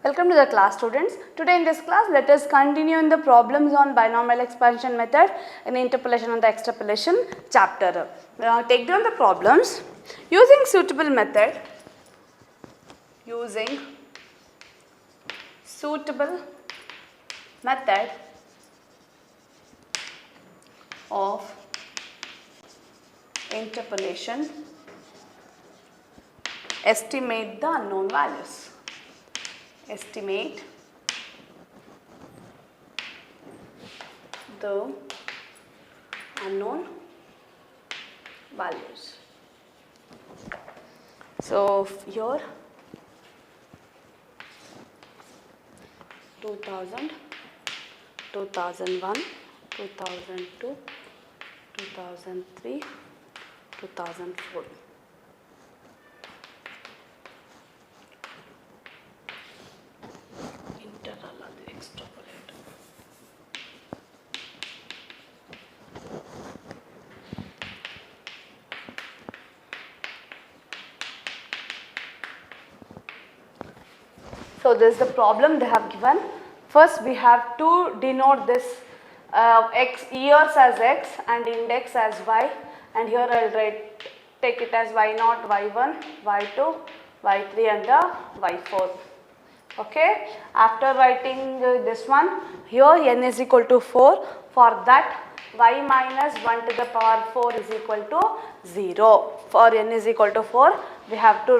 Welcome to the class, students. Today in this class, let us continue in the problems on binomial expansion method in interpolation and the extrapolation chapter. Take down the problems. Using suitable method of interpolation, estimate the unknown values. Estimate the unknown values. So here 2000, 2001, 2002, 2003, 2004. So this is the problem they have given. First we have to denote this x years as x and index as y, and here I will take it as y0, y1, y2, y3 and the y4. Okay. After writing this one, here n is equal to 4. For that, y minus 1 to the power 4 is equal to 0. For n is equal to 4, we have to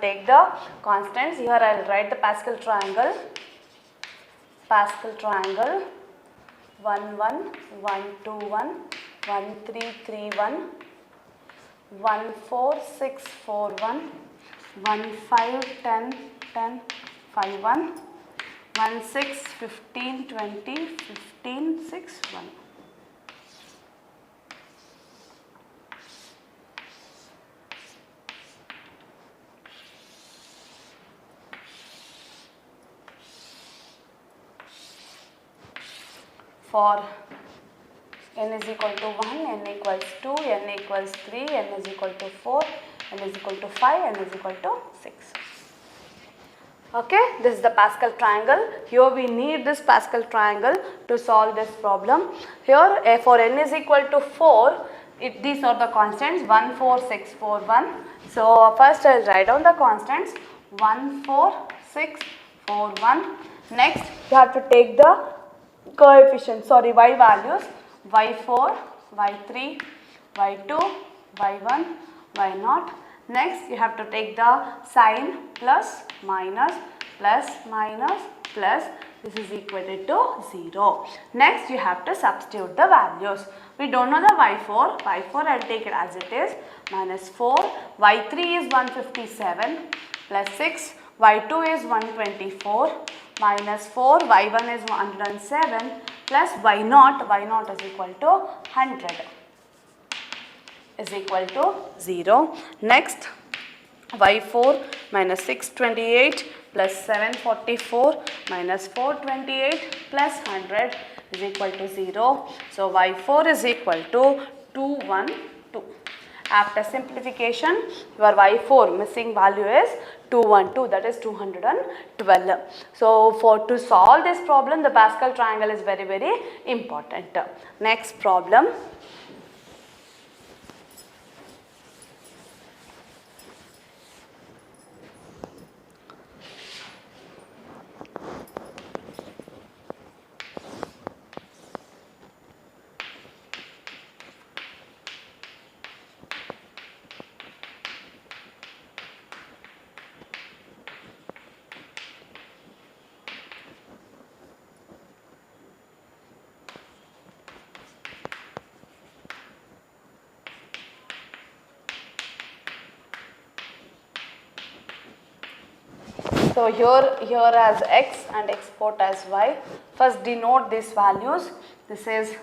take the constants. Here I will write the Pascal triangle. 1 1 1 2 1 1 3 3 1 1 4 6 4 1 1 5 10 10 5 1 1 6 15 20 15 6 1. For n is equal to 1, n equals 2, n equals 3, n is equal to 4, n is equal to 5, n is equal to 6. Okay, this is the Pascal triangle. Here we need this Pascal triangle to solve this problem. Here for n is equal to 4, these are the constants 1, 4, 6, 4, 1. So first I will write down the constants 1, 4, 6, 4, 1. Next you have to take the coefficients, y values, y4, y3, y2, y1, y0. Next you have to take the sign plus, minus, plus, minus, plus. This is equal to 0. Next you have to substitute the values. We don't know the y4. I will take it as it is. Minus 4, y3 is 157, plus 6, y2 is 124, minus 4, y1 is 107, plus y0 is equal to 100, is equal to 0. Next y4 minus 628 plus 744 minus 428 plus 100 is equal to 0. So y4 is equal to 212. After simplification, your y4 missing value is 212, that is 212. So to solve this problem, the Pascal triangle is very, very important. Next problem. So here as x and export as y. First denote these values. This is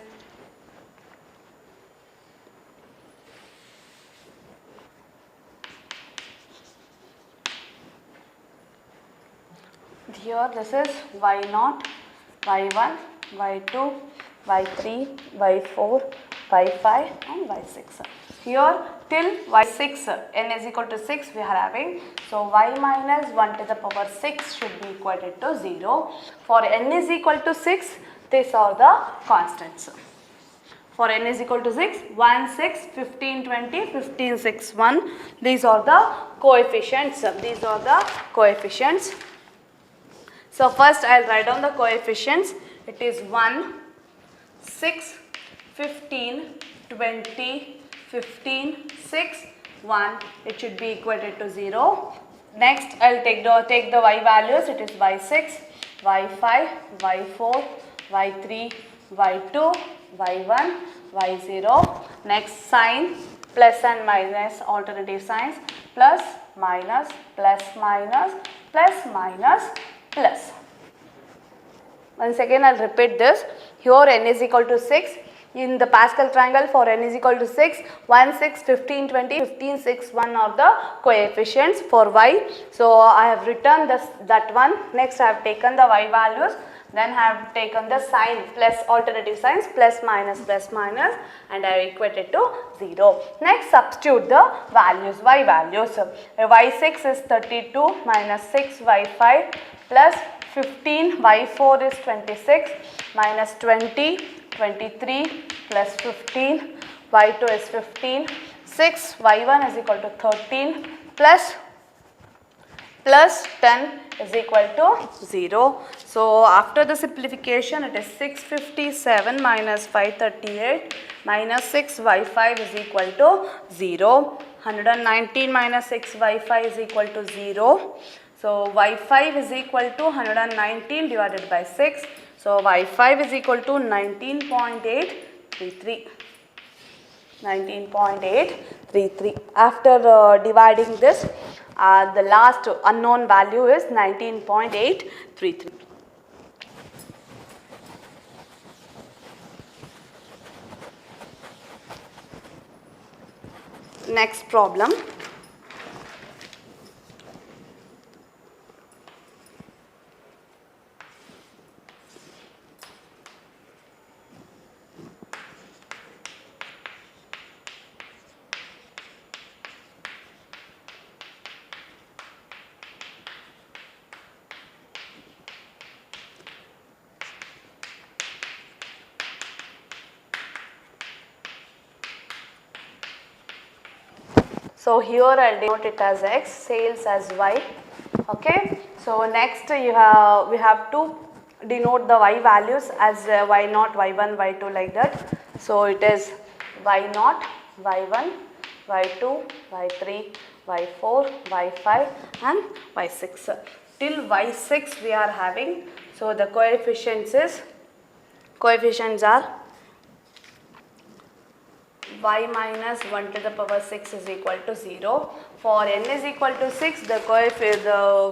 here, this is y0, y1, y2, y3, y4, y5 and y6. Here till y6 n is equal to 6 we are having. So y minus 1 to the power 6 should be equated to 0. For n is equal to 6, these are the constants. For n is equal to 6, 1, 6, 15, 20, 15, 6, 1. These are the coefficients. These are the coefficients. So first I will write down the coefficients. It is 1, 6, 15, 20, 15, 6, 1. It should be equated to 0. Next I will take the y values. It is y6, y5, y4, y3, y2, y1, y0. Next sign, plus and minus, alternative signs, plus, minus, plus, minus, plus, minus, plus. Once again I will repeat this. Here n is equal to 6. In the Pascal triangle, for n is equal to 6, 1, 6, 15, 20, 15, 6, 1 are the coefficients for y. So I have written that one. Next I have taken the y values. Then I have taken the sign, plus alternative signs, plus, minus, and I have equated to 0. Next substitute the values, y values. y6 is 32 minus 6 y5 plus 15 y4 is 26 minus 20 23 plus 15 y2 is 15 6 y1 is equal to 13 plus 10 is equal to 0. So after the simplification it is 657 minus 538 minus 6 y5 is equal to 0. 119 minus 6 y5 is equal to 0. So y5 is equal to 119 divided by 6. So y5 is equal to 19.833. 19.833. After dividing this, the last unknown value is 19.833. Next problem. So here I will denote it as x, sales as y. Okay. So next we have to denote the y values as y0, y1, y2 like that. So it is y0, y1, y2, y3, y4, y5 and y6. Till y6 we are having. So the coefficients are y minus 1 to the power 6 is equal to 0. For n is equal to 6, the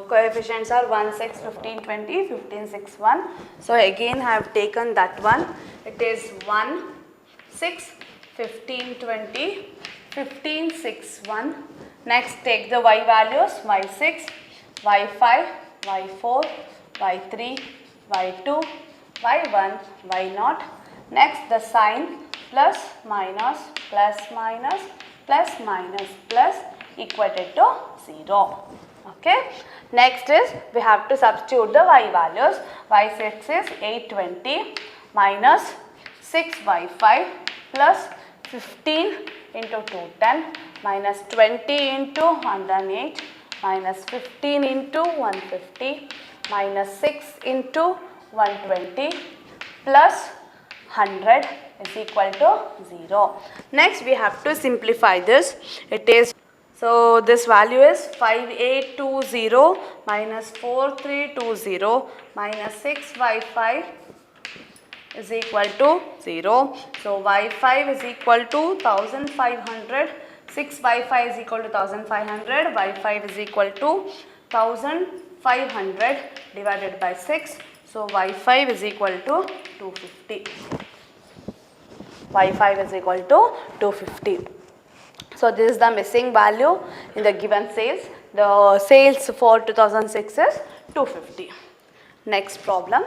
coefficients are 1, 6, 15, 20, 15, 6, 1. So again I have taken that one. It is 1, 6, 15, 20, 15, 6, 1. Next take the y values, y6, y5, y4, y3, y2, y1, y0. Next the sign, plus, minus, plus, minus, plus, minus, plus equated to 0. Okay. Next is we have to substitute the y values. y6 is 820 minus 6y5 plus 15 into 210 minus 20 into 108 minus 15 into 150 minus 6 into 120 plus 100 is equal to 0. Next we have to simplify this. It is, so this value is 5820 minus 4320 minus 6y5 is equal to 0. So y5 is equal to 1500, 6y5 is equal to 1500, y5 is equal to 1500 divided by 6. So y5 is equal to 250. y5 is equal to 250. So this is the missing value in the given sales. The sales for 2006 is 250. Next problem.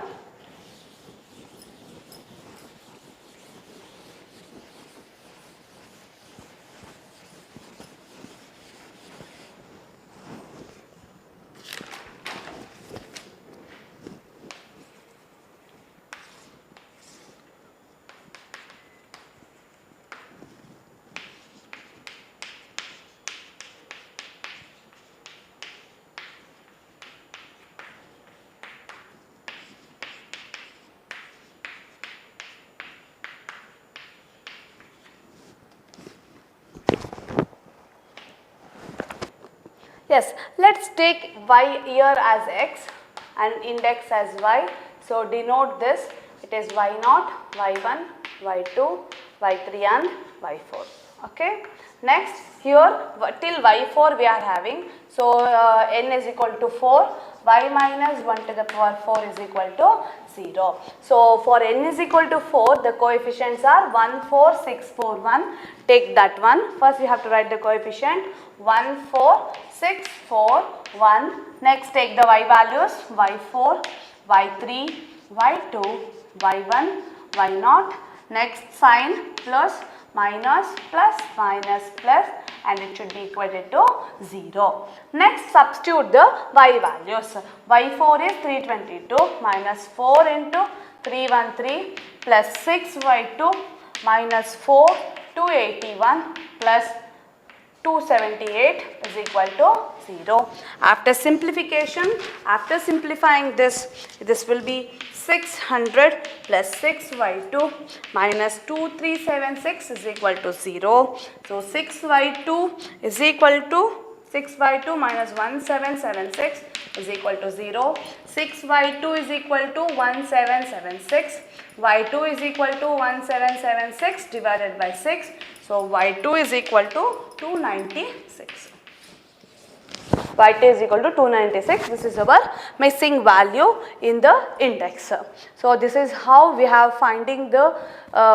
Yes, let's take y here as x and index as y. So denote this, it is y0, y1, y2, y3 and y4. Okay. Next here till y4 we are having, so n is equal to 4, y minus 1 to the power 4 is equal to 0. So for n is equal to 4, the coefficients are 1, 4, 6, 4, 1. Take that one. First we have to write the coefficient 1, 4, 6, 4, 1. Next take the y values y4, y3, y2, y1, y0. Next sign plus, minus, plus, minus, plus, and it should be equated to 0. Next substitute the y values. y4 is 322 minus 4 into 313 plus 6y2 minus 4 281 plus 278 is equal to 0. After simplification, after simplifying this will be 600 plus 6y2 minus 2376 is equal to 0. So 6y2 is equal to 6y2 minus 1776 is equal to 0. 6y2 is equal to 1776. y2 is equal to 1776 divided by 6. So y2 is equal to 296. y2 is equal to 296. This is our missing value in the index. So this is how we have finding the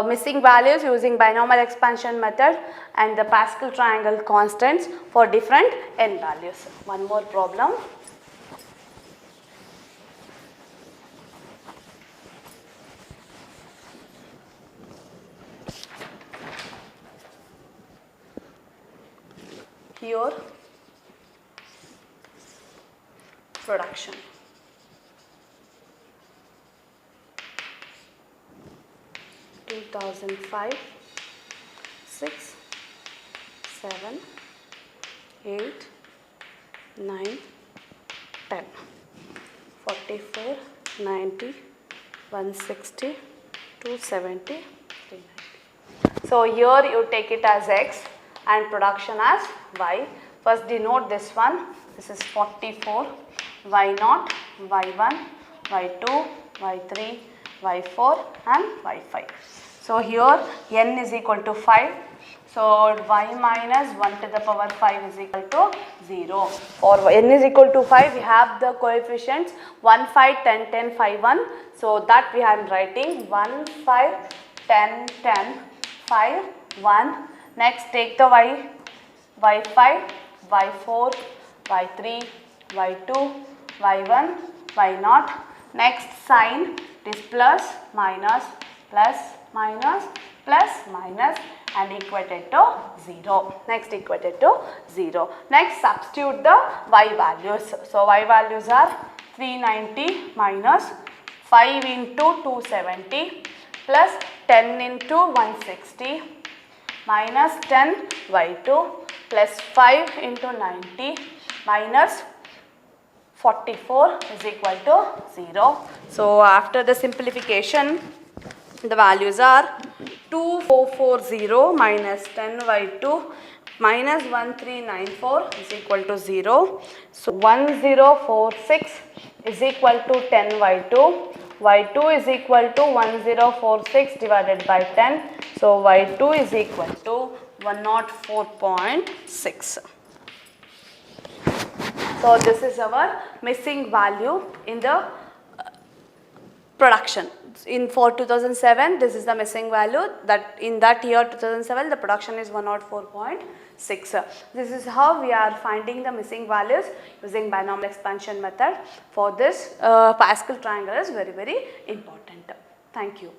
missing values using binomial expansion method and the Pascal triangle constants for different n values. One more problem. Here production. Two 2005, 6, 7, 8, 9, 10, 44, 90, 160, 270, 390. So here you take it as x and production as y. First denote this one. This is 44, y0, y1, y2, y3, y4 and y5. So here n is equal to 5. So y minus 1 to the power 5 is equal to 0. For n is equal to 5, we have the coefficients 1, 5, 10, 10, 5, 1. So that we are writing 1, 5, 10, 10, 5, 1. Next take the y, y5, y4, y3, y2, y1, y0. Next sign it is plus, minus, plus, minus, plus, minus and equated to 0. Next equated to 0. Next substitute the y values. So y values are 390 minus 5 into 270 plus 10 into 160 minus 10 y2 plus 5 into 90 minus 44 is equal to 0. So after the simplification, the values are 2440 minus 10 y2 minus 1394 is equal to 0. So 1046 is equal to 10 y2. y2 is equal to 1046 divided by 10. So y2 is equal to 104.6. So this is our missing value in the production. For 2007, this is the missing value, that in that year 2007 the production is 104.6. This is how we are finding the missing values using binomial expansion method. For this Pascal triangle is very important. Thank you.